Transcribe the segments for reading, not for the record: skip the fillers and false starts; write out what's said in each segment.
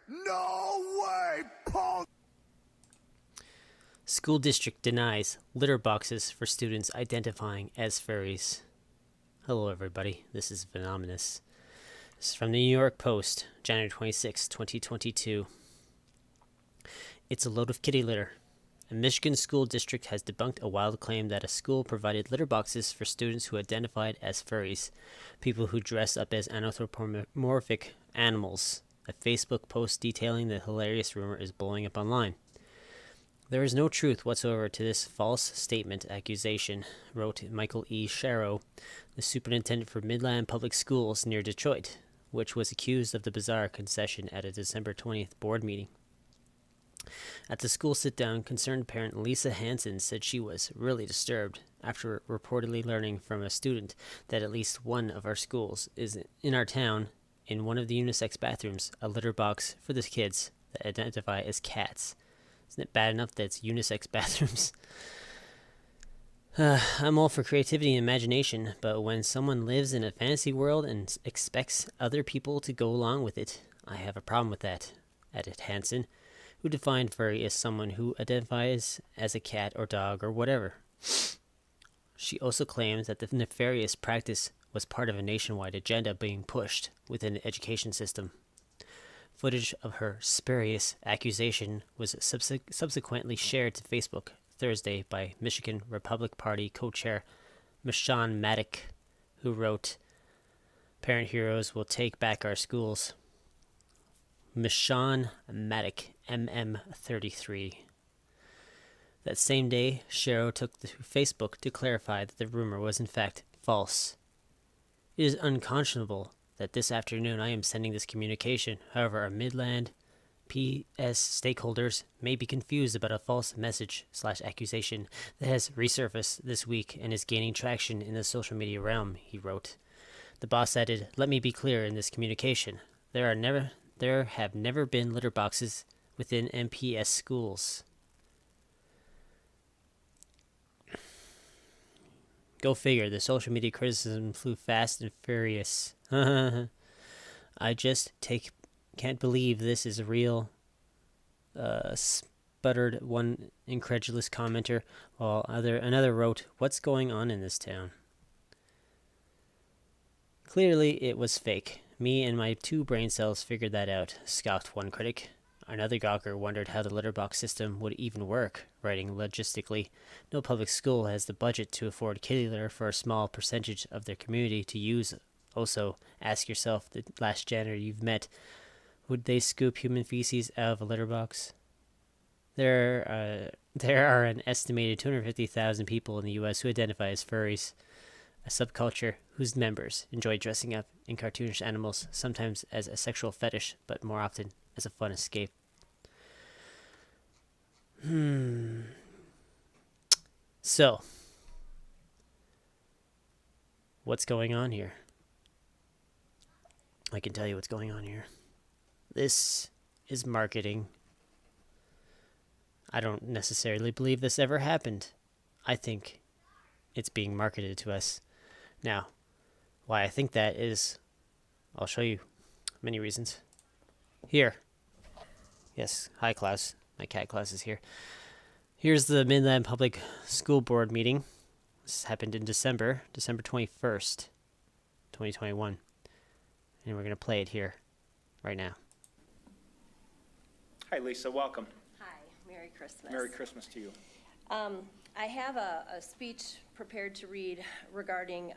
No way, Paul! School district denies litter boxes for students identifying as furries. Hello, everybody. This is Venomous. This is from the New York Post, January 26, 2022. It's a load of kitty litter. A Michigan school district has debunked a wild claim that a school provided litter boxes for students who identified as furries, people who dress up as anthropomorphic animals. A Facebook post detailing the hilarious rumor is blowing up online. There is no truth whatsoever to this false statement accusation, wrote Michael E. Sharrow, the superintendent for Midland Public Schools near Detroit, which was accused of the bizarre concession at a December 20th board meeting. At the school sit-down, concerned parent Lisa Hansen said she was really disturbed after reportedly learning from a student that at least one of our schools is in our town, in one of the unisex bathrooms, a litter box for the kids that identify as cats. Isn't it bad enough that it's unisex bathrooms? I'm all for creativity and imagination, but when someone lives in a fantasy world and expects other people to go along with it, I have a problem with that, added Hansen, who defined furry as someone who identifies as a cat or dog or whatever. She also claims that the nefarious practice was part of a nationwide agenda being pushed within the education system. Footage of her spurious accusation was subsequently shared to Facebook Thursday by Michigan Republican Party co-chair Michonne Maddock, who wrote, "Parent heroes will take back our schools." Michonne Maddock, MM33. That same day, Sharrow took to Facebook to clarify that the rumor was in fact false. It is unconscionable that this afternoon I am sending this communication. However, our Midland PS stakeholders may be confused about a false message/accusation that has resurfaced this week and is gaining traction in the social media realm, he wrote. The boss added, "Let me be clear in this communication. There have never been litter boxes within MPS schools." Go figure, the social media criticism flew fast and furious. I just can't believe this is real, sputtered one incredulous commenter, while another wrote, "What's going on in this town?" Clearly, it was fake. Me and my 2 brain cells figured that out, scoffed one critic. Another gawker wondered how the litter box system would even work, writing logistically, "No public school has the budget to afford kitty litter for a small percentage of their community to use. Also, ask yourself, the last janitor you've met, would they scoop human feces out of a litter box?" There are an estimated 250,000 people in the U.S. who identify as furries, a subculture whose members enjoy dressing up in cartoonish animals, sometimes as a sexual fetish, but more often as a fun escape. So, what's going on here? I can tell you what's going on here. This is marketing. I don't necessarily believe this ever happened. I think it's being marketed to us. Now, why I think that is, I'll show you many reasons. Here. Yes, hi class. My cat class is here. Here's the Midland Public School Board meeting. This happened in December 21st, 2021. And we're going to play it here, right now. Hi, Lisa. Welcome. Hi. Merry Christmas. Merry Christmas to you. I have a speech prepared to read regarding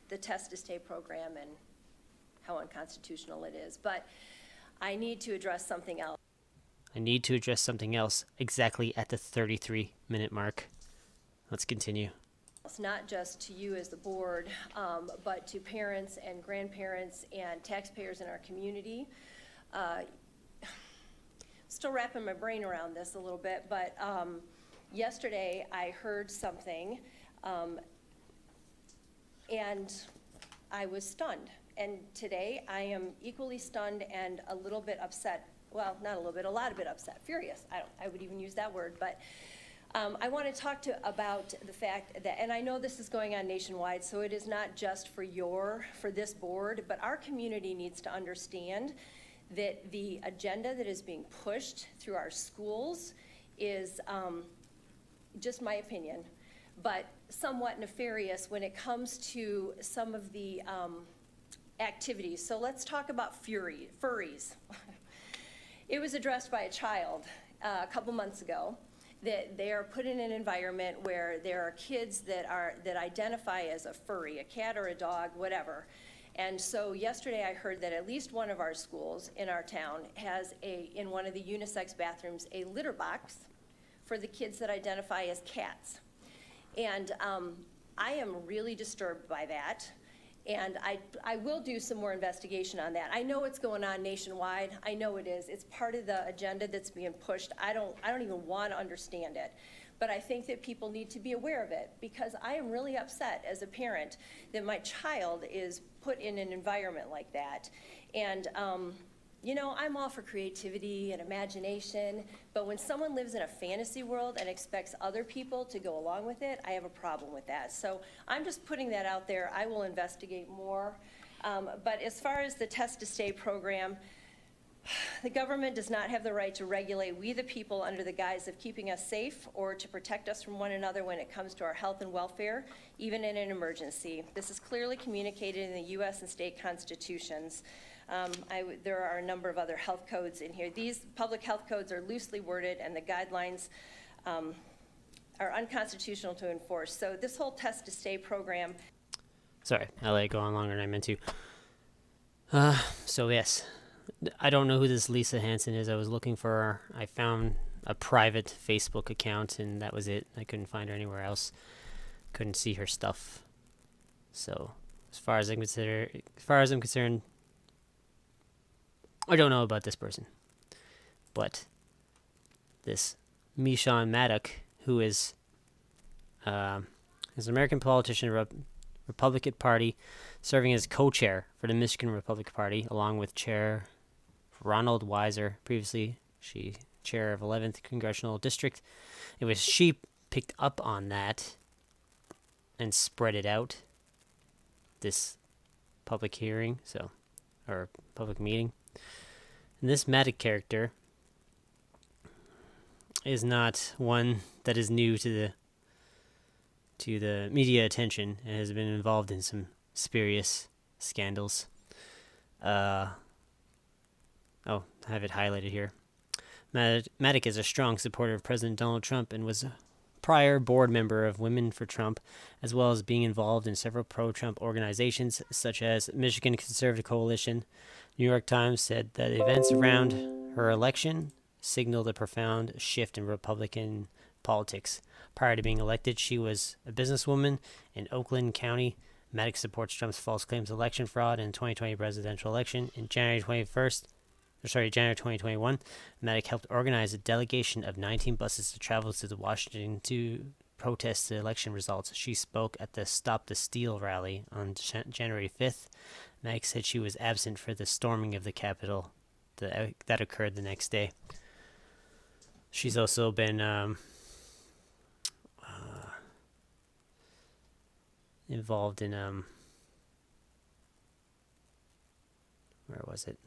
the test to stay program and how unconstitutional it is, but I need to address something else. Exactly at the 33-minute mark. Let's continue. It's not just to you as the board, but to parents and grandparents and taxpayers in our community. Still wrapping my brain around this a little bit, but yesterday I heard something and I was stunned. And today I am equally stunned and a little bit upset. Well, not a little bit, a lot of bit upset, furious. I would even use that word, but I want to talk about the fact that, and I know this is going on nationwide, so it is not just for this board, but our community needs to understand that the agenda that is being pushed through our schools is, just my opinion, but somewhat nefarious when it comes to some of the activities. So let's talk about furries. It was addressed by a child a couple months ago that they are put in an environment where there are kids that identify as a furry, a cat or a dog, whatever. And so yesterday I heard that at least one of our schools in our town has in one of the unisex bathrooms, a litter box for the kids that identify as cats. And I am really disturbed by that. And I will do some more investigation on that. I know it's going on nationwide. I know it is. It's part of the agenda that's being pushed. I don't even want to understand it. But I think that people need to be aware of it, because I am really upset as a parent that my child is put in an environment like that. And you know, I'm all for creativity and imagination, but when someone lives in a fantasy world and expects other people to go along with it, I have a problem with that. So I'm just putting that out there. I will investigate more. But as far as the Test to Stay program, the government does not have the right to regulate we the people under the guise of keeping us safe or to protect us from one another when it comes to our health and welfare, even in an emergency. This is clearly communicated in the U.S. and state constitutions. There are a number of other health codes in here. These public health codes are loosely worded, and the guidelines are unconstitutional to enforce. So this whole Test to Stay program. Sorry, I let it go on longer than I meant to. So yes, I don't know who this Lisa Hansen is. I was looking for her. I found a private Facebook account, and that was it. I couldn't find her anywhere else. Couldn't see her stuff. So as far as I'm concerned, I don't know about this person. But this Meshawn Maddock, who is an American politician, Republican Party, serving as co-chair for the Michigan Republican Party, along with Chair Ronald Weiser, previously she chair of 11th Congressional District. It was she picked up on that and spread it out, this public hearing, or public meeting. And this Maddock character is not one that is new to the media attention and has been involved in some spurious scandals. I have it highlighted here. Maddock is a strong supporter of President Donald Trump and was a prior board member of Women for Trump, as well as being involved in several pro-Trump organizations such as Michigan Conservative Coalition. New York Times said that events around her election signaled a profound shift in Republican politics. Prior to being elected, she was a businesswoman in Oakland County. Maddock supports Trump's false claims election fraud in the 2020 presidential election. In January 2021, Maddock helped organize a delegation of 19 buses to travel to Washington to protest the election results. She spoke at the Stop the Steal rally on January 5th. Maddock said she was absent for the storming of the Capitol that occurred the next day. She's also been involved in where was it?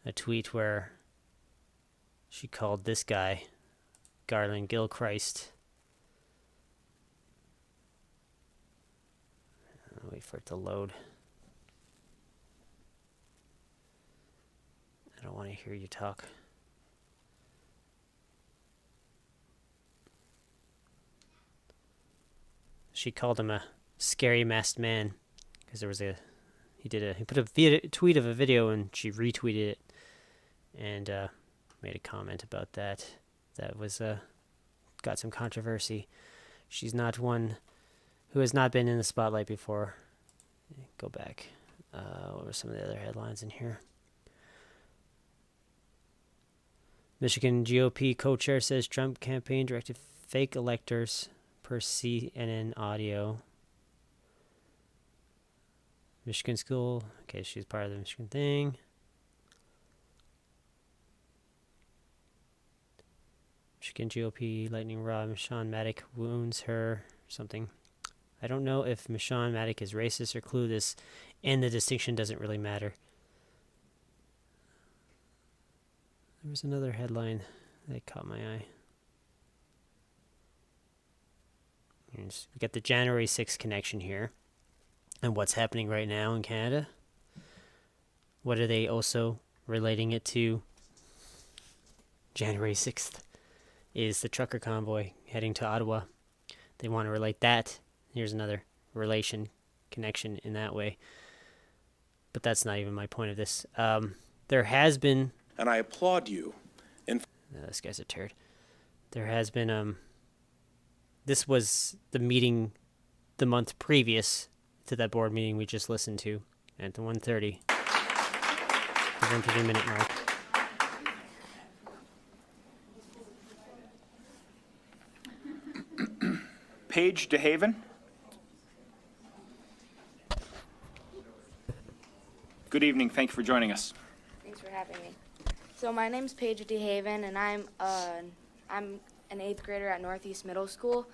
A tweet where she called this guy Garland Gilchrist. I'll wait for it to load. I don't want to hear you talk. She called him a scary masked man because there was he put a tweet of a video and she retweeted it and made a comment about that. That was got some controversy. She's not one who has not been in the spotlight before. Go back. What were some of the other headlines in here? Michigan GOP co-chair says Trump campaign directed fake electors per CNN audio. Michigan school. Okay, she's part of the Michigan thing. Michigan GOP lightning rod. Meshawn Maddock wounds her. Something. I don't know if Meshawn Maddock is racist or clueless, and the distinction doesn't really matter. There was another headline that caught my eye. We got the January 6th connection here. And what's happening right now in Canada? What are they also relating it to? January 6th is the trucker convoy heading to Ottawa. They want to relate that. Here's another connection in that way. But that's not even my point of this. There has been... And I applaud you. This guy's a turd. There has been... This was the meeting the month previous to that board meeting we just listened to at the 1:30. The 1:30-minute mark. Paige DeHaven. Good evening. Thank you for joining us. Thanks for having me. So my name's Paige DeHaven, and I'm an 8th grader at Northeast Middle School.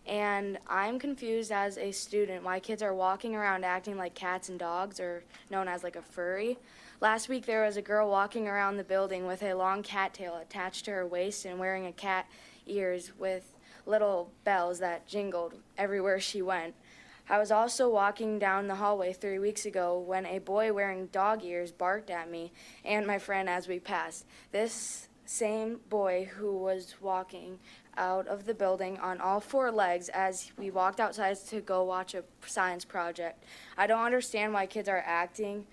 And I'm confused as a student why kids are walking around acting like cats and dogs, or known as like a furry. Last week there was a girl walking around the building with a long cat tail attached to her waist and wearing a cat ears with little bells that jingled everywhere she went. I was also walking down the hallway 3 weeks ago when a boy wearing dog ears barked at me and my friend as we passed. This same boy who was walking out of the building on all 4 legs as we walked outside to go watch a science project. I don't understand why kids are acting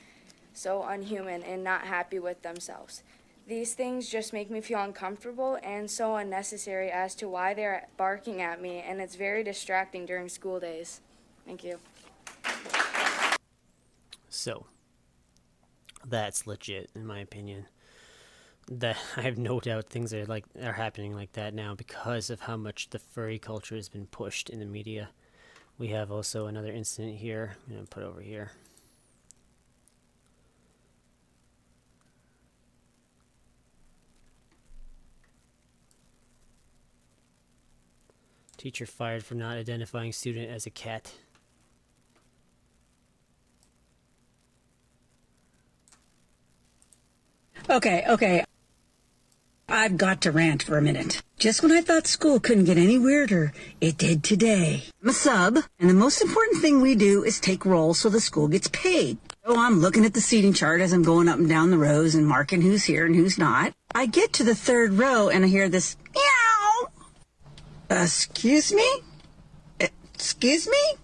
so unhuman and not happy with themselves. These things just make me feel uncomfortable and so unnecessary as to why they're barking at me, and it's very distracting during school days. Thank you. So, that's legit, in my opinion. That I have no doubt things are happening like that now because of how much the furry culture has been pushed in the media. We have also another incident here. I'm going to put over here. Teacher fired for not identifying student as a cat. Okay. I've got to rant for a minute. Just when I thought school couldn't get any weirder, it did today. I'm a sub, and the most important thing we do is take roll so the school gets paid. So I'm looking at the seating chart as I'm going up and down the rows and marking who's here and who's not. I get to the 3rd row and I hear this meow. Excuse me? Excuse me?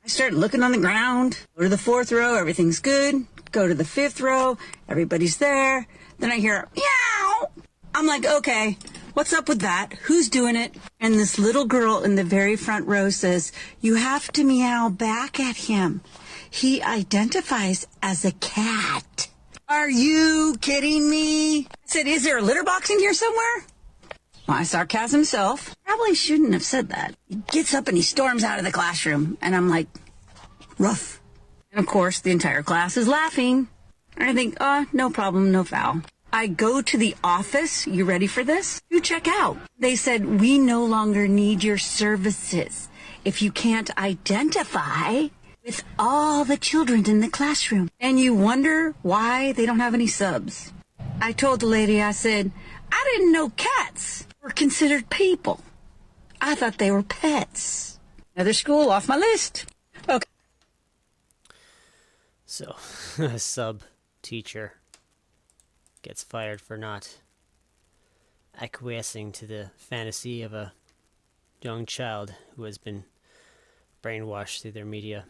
I start looking on the ground. Go to the 4th row, everything's good. Go to the 5th row, everybody's there. Then I hear meow. I'm like, okay, what's up with that? Who's doing it? And this little girl in the very front row says, you have to meow back at him. He identifies as a cat. Are you kidding me? I said, is there a litter box in here somewhere? My sarcasm self probably shouldn't have said that. He gets up and he storms out of the classroom. And I'm like, rough. And of course, the entire class is laughing. And I think, no problem, no foul. I go to the office. You ready for this? You check out. They said, we no longer need your services if you can't identify with all the children in the classroom. And you wonder why they don't have any subs. I told the lady, I said, I didn't know cats were considered people. I thought they were pets. Another school off my list. Okay. So, a sub teacher gets fired for not acquiescing to the fantasy of a young child who has been brainwashed through their media.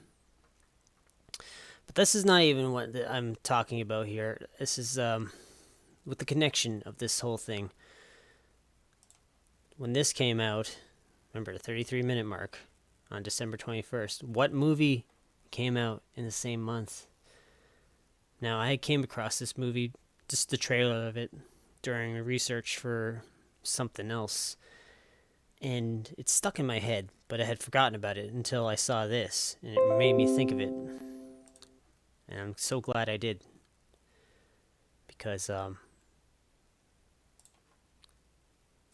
But this is not even what I'm talking about here. This is with the connection of this whole thing. When this came out, remember the 33-minute mark on December 21st, what movie came out in the same month? Now, I came across this movie, just the trailer of it, during research for something else. And it stuck in my head, but I had forgotten about it until I saw this, and it made me think of it. And I'm so glad I did. Because the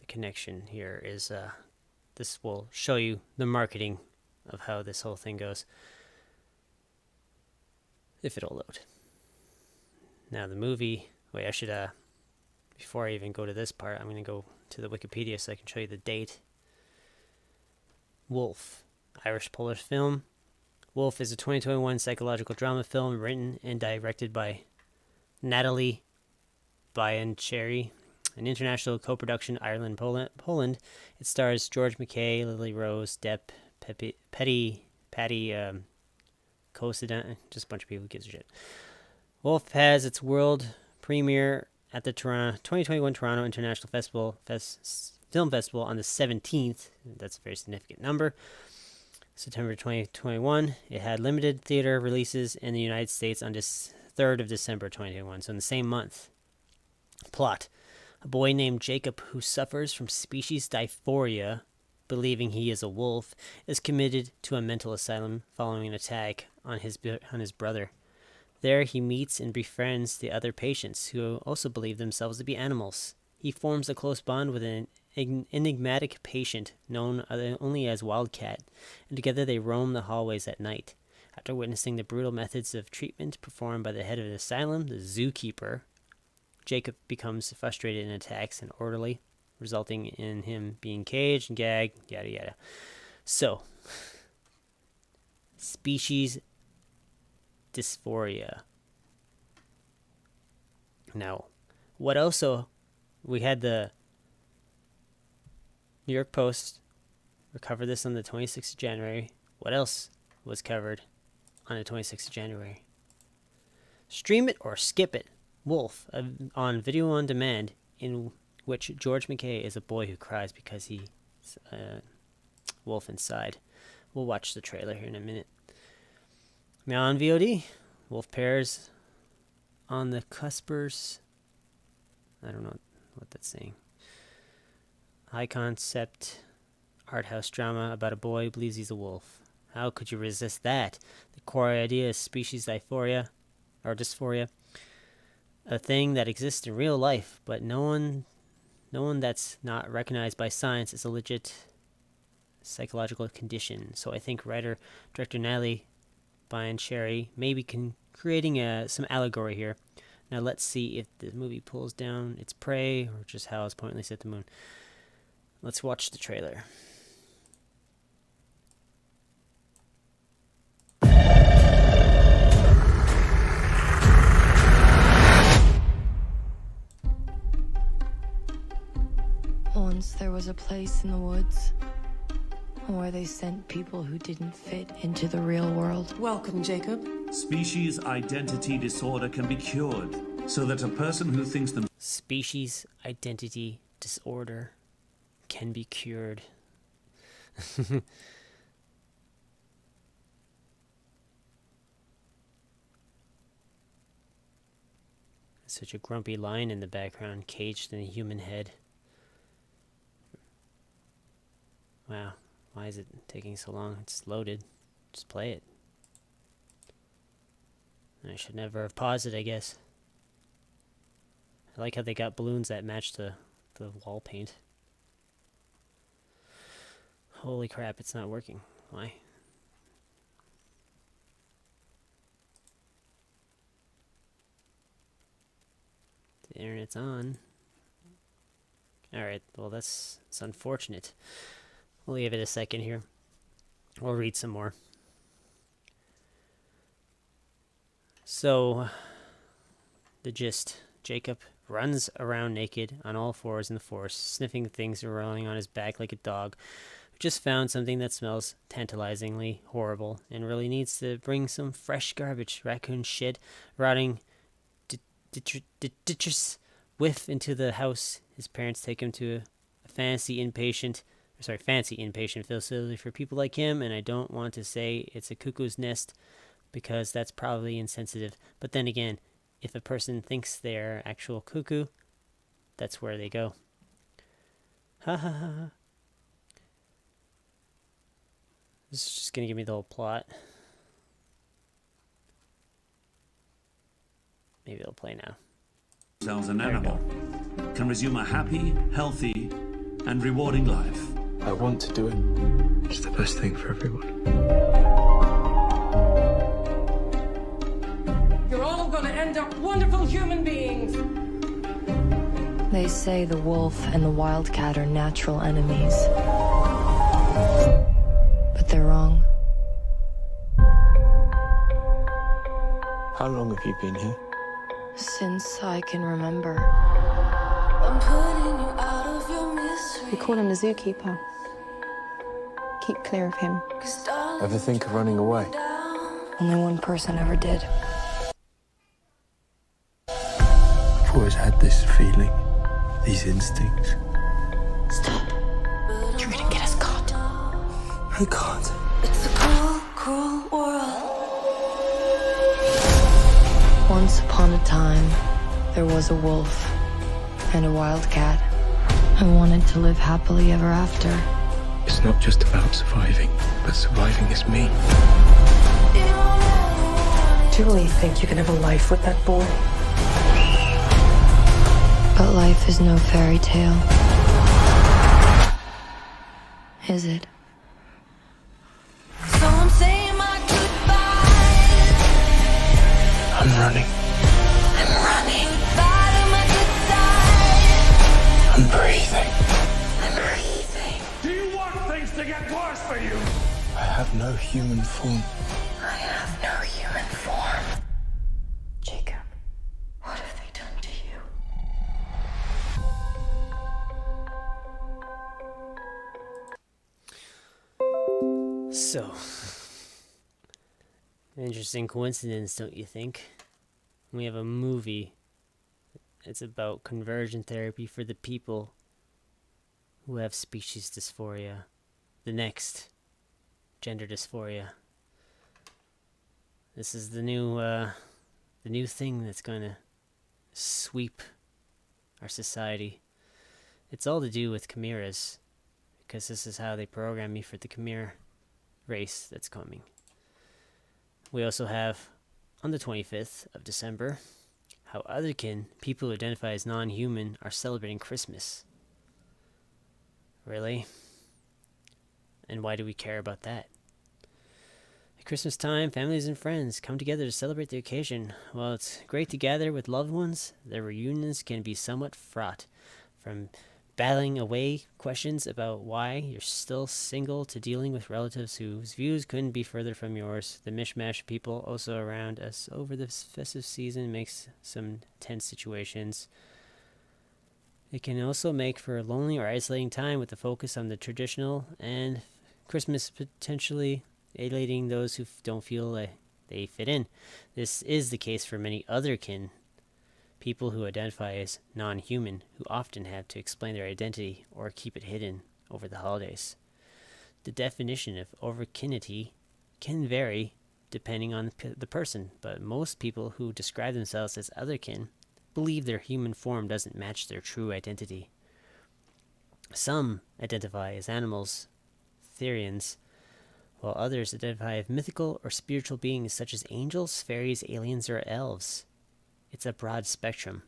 connection here is, this will show you the marketing of how this whole thing goes. If it'll load. Now the movie, wait, I should before I even go to this part, I'm going to go to the Wikipedia so I can show you the date. Wolf, Irish-Polish film. Wolf is a 2021 psychological drama film written and directed by Natalie Biancheri, an international co-production, Ireland, Poland. It stars George McKay, Lily Rose, Depp, Patty Kosadan, just a bunch of people who gives a shit. Wolf has its world premiere at the 2021 Toronto International Film Festival on the 17th. That's a very significant number. September 2021. It had limited theater releases in the United States on 3rd of December 2021, so in the same month. Plot. A boy named Jacob who suffers from species dysphoria, believing he is a wolf, is committed to a mental asylum following an attack on his brother. There he meets and befriends the other patients who also believe themselves to be animals. He forms a close bond with an enigmatic patient known only as Wildcat, and together they roam the hallways at night. After witnessing the brutal methods of treatment performed by the head of the asylum, the zookeeper, Jacob becomes frustrated and attacks an orderly, resulting in him being caged and gagged, yada yada. So, species dysphoria. Now, what also, we had the New York Post cover this on the 26th of January. What else was covered on the 26th of January? Stream It or Skip It. Wolf, on video on demand, in which George McKay is a boy who cries because he's a wolf inside. We'll watch the trailer here in a minute. Now on VOD, wolf pairs on the cuspers. I don't know what that's saying. High concept art house drama about a boy who believes he's a wolf. How could you resist that? The core idea is species dysphoria, a thing that exists in real life, but no one that's not recognized by science is a legit psychological condition. So I think director Natalie Biancheri may be creating some allegory here. Now let's see if the movie pulls down its prey or just how it's pointless at the moon. Let's watch the trailer. Once there was a place in the woods where they sent people who didn't fit into the real world. Welcome, Jacob. Species identity disorder can be cured so that a person who thinks them... Species identity disorder can be cured. Such a grumpy lion in the background, caged in a human head. Wow, why is it taking so long? It's loaded. Just play it. I should never have paused it, I guess. I like how they got balloons that match the wall paint. Holy crap, it's not working. Why? The internet's on. Alright, well it's unfortunate. We'll give it a second here. We'll read some more. So, the gist. Jacob runs around naked on all fours in the forest, sniffing things rolling on his back like a dog who just found something that smells tantalizingly horrible and really needs to bring some fresh garbage, raccoon shit, rotting detritus whiff into the house. His parents take him to a fancy inpatient facility for people like him, and I don't want to say it's a cuckoo's nest because that's probably insensitive. But then again, if a person thinks they're actual cuckoo, that's where they go. Ha ha ha ha. This is just going to give me the whole plot. Maybe it'll play now. ...themselves an animal can resume a happy, healthy, and rewarding life. I want to do it. It's the best thing for everyone. You're all going to end up wonderful human beings. They say the wolf and the wildcat are natural enemies. But they're wrong. How long have you been here? Since I can remember. We call him the zookeeper. Keep clear of him. Ever think of running away? Only one person ever did. I've always had this feeling, these instincts. Stop. You're gonna get us caught. I can't. It's a cruel, cruel world. Once upon a time, there was a wolf and a wildcat. I wanted to live happily ever after. It's not just about surviving, but surviving is me. Do you really think you can have a life with that boy? But life is no fairy tale. Is it? So I'm saying my goodbye. I'm running. I'm running. I'm breathing. I'm breathing. Do you want things to get worse for you? I have no human form. I have no human form. Jacob, what have they done to you? So, interesting coincidence, don't you think? We have a movie. It's about conversion therapy for the people who have species dysphoria. The next, gender dysphoria. This is the new thing that's going to sweep our society. It's all to do with chimeras, because this is how they program me for the chimera race that's coming. We also have, on the 25th of December, how otherkin, people who identify as non-human, are celebrating Christmas. Really? And why do we care about that? At Christmas time, families and friends come together to celebrate the occasion. While it's great to gather with loved ones, their reunions can be somewhat fraught. From battling away questions about why you're still single to dealing with relatives whose views couldn't be further from yours. The mishmash of people also around us over this festive season makes some tense situations. It can also make for a lonely or isolating time with the focus on the traditional, and Christmas potentially alienating those who don't feel like they fit in. This is the case for many otherkin, people who identify as non-human, who often have to explain their identity or keep it hidden over the holidays. The definition of overkinity can vary depending on the person, but most people who describe themselves as otherkin believe their human form doesn't match their true identity. Some identify as animals, Therians, while others identify as mythical or spiritual beings such as angels, fairies, aliens, or elves. It's a broad spectrum.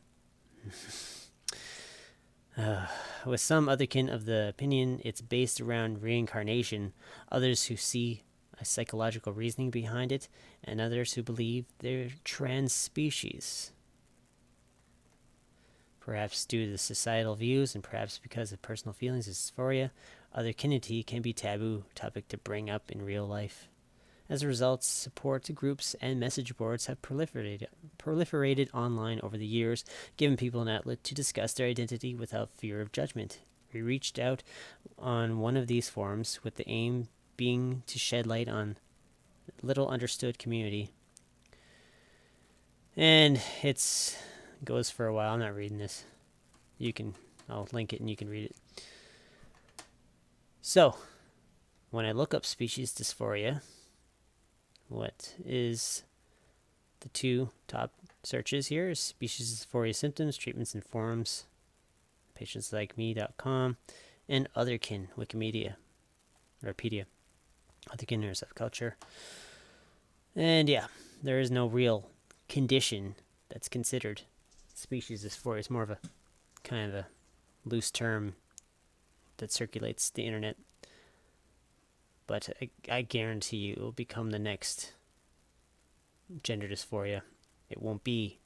With some otherkin of the opinion it's based around reincarnation, others who see a psychological reasoning behind it, and others who believe they're trans species. Perhaps due to the societal views, and perhaps because of personal feelings of dysphoria, otherkinity can be a taboo topic to bring up in real life. As a result, support groups and message boards have proliferated online over the years, giving people an outlet to discuss their identity without fear of judgment. We reached out on one of these forums with the aim being to shed light on little understood community. And it goes for a while. I'm not reading this. I'll link it and you can read it. So, when I look up species dysphoria, what is the two top searches here? Species dysphoria symptoms, treatments and forums, patientslikeme.com, and otherkin, Wikipedia, otherkin or subculture. And yeah, there is no real condition that's considered species dysphoria. It's more of a kind of a loose term that circulates the internet. But I guarantee you it will become the next gender dysphoria. It won't be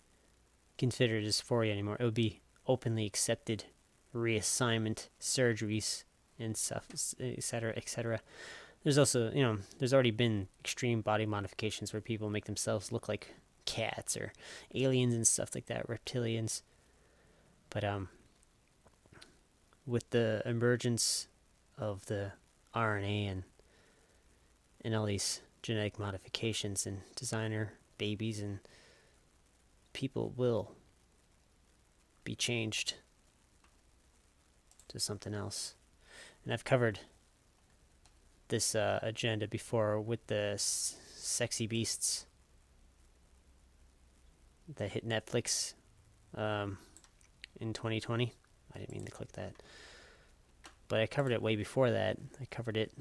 considered dysphoria anymore. It will be openly accepted reassignment surgeries and stuff, etc., etc. There's also, there's already been extreme body modifications where people make themselves look like cats or aliens and stuff like that, reptilians. But with the emergence of the RNA and all these genetic modifications and designer babies, and people will be changed to something else. And I've covered this agenda before with the sexy beasts that hit Netflix in 2020. I didn't mean to click that, but I covered it way before that. I covered it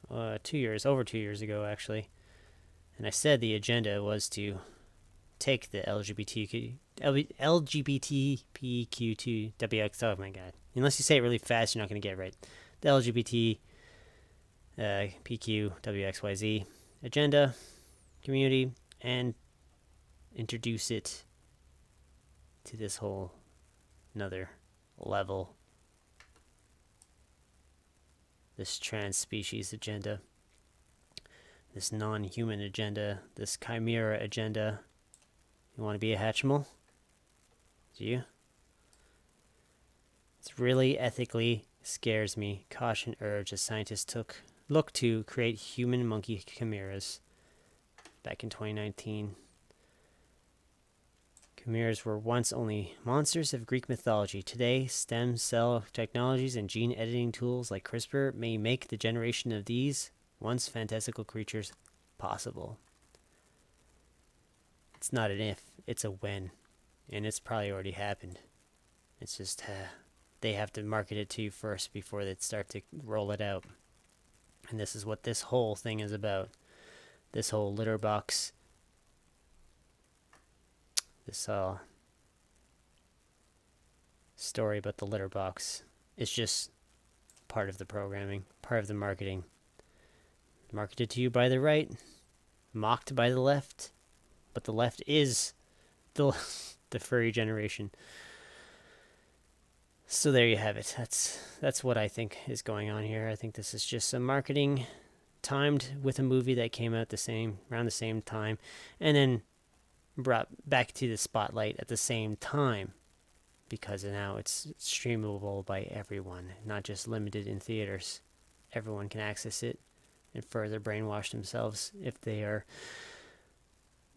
over 2 years ago, actually. And I said the agenda was to take the LGBTQ2WX, oh my god. Unless you say it really fast, you're not going to get it right. The LGBTQWXYZ agenda, community, and introduce it to this whole another level. This trans species agenda, this non-human agenda, this chimera agenda. You want to be a Hatchimal? Do you? It's really ethically scares me. Caution urge as scientists look to create human monkey chimeras back in 2019. Chimeras were once only monsters of Greek mythology. Today, stem cell technologies and gene editing tools like CRISPR may make the generation of these once fantastical creatures possible. It's not an if, it's a when. And it's probably already happened. It's just, they have to market it to you first before they start to roll it out. And this is what this whole thing is about. This whole litter box. This story about the litter box is just part of the programming, part of the marketing. Marketed to you by the right, mocked by the left, but the left is the furry generation. So there you have it. That's what I think is going on here. I think this is just some marketing timed with a movie that came out around the same time, and then brought back to the spotlight at the same time, because now it's streamable by everyone, not just limited in theaters. Everyone can access it and further brainwash themselves if they are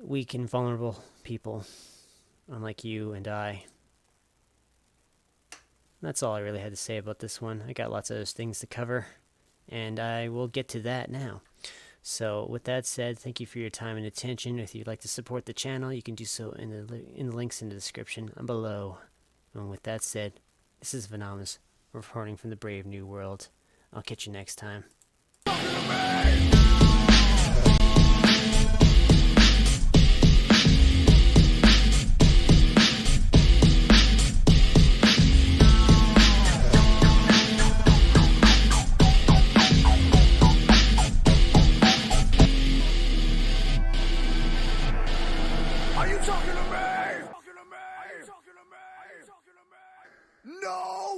weak and vulnerable people, unlike you and I. That's all I really had to say about this one. I got lots of those things to cover, and I will get to that now. So with that said, thank you for your time and attention. If you'd like to support the channel, you can do so in the links in the description below. And with that said, this is Venomous, reporting from the brave new world. I'll catch you next time. No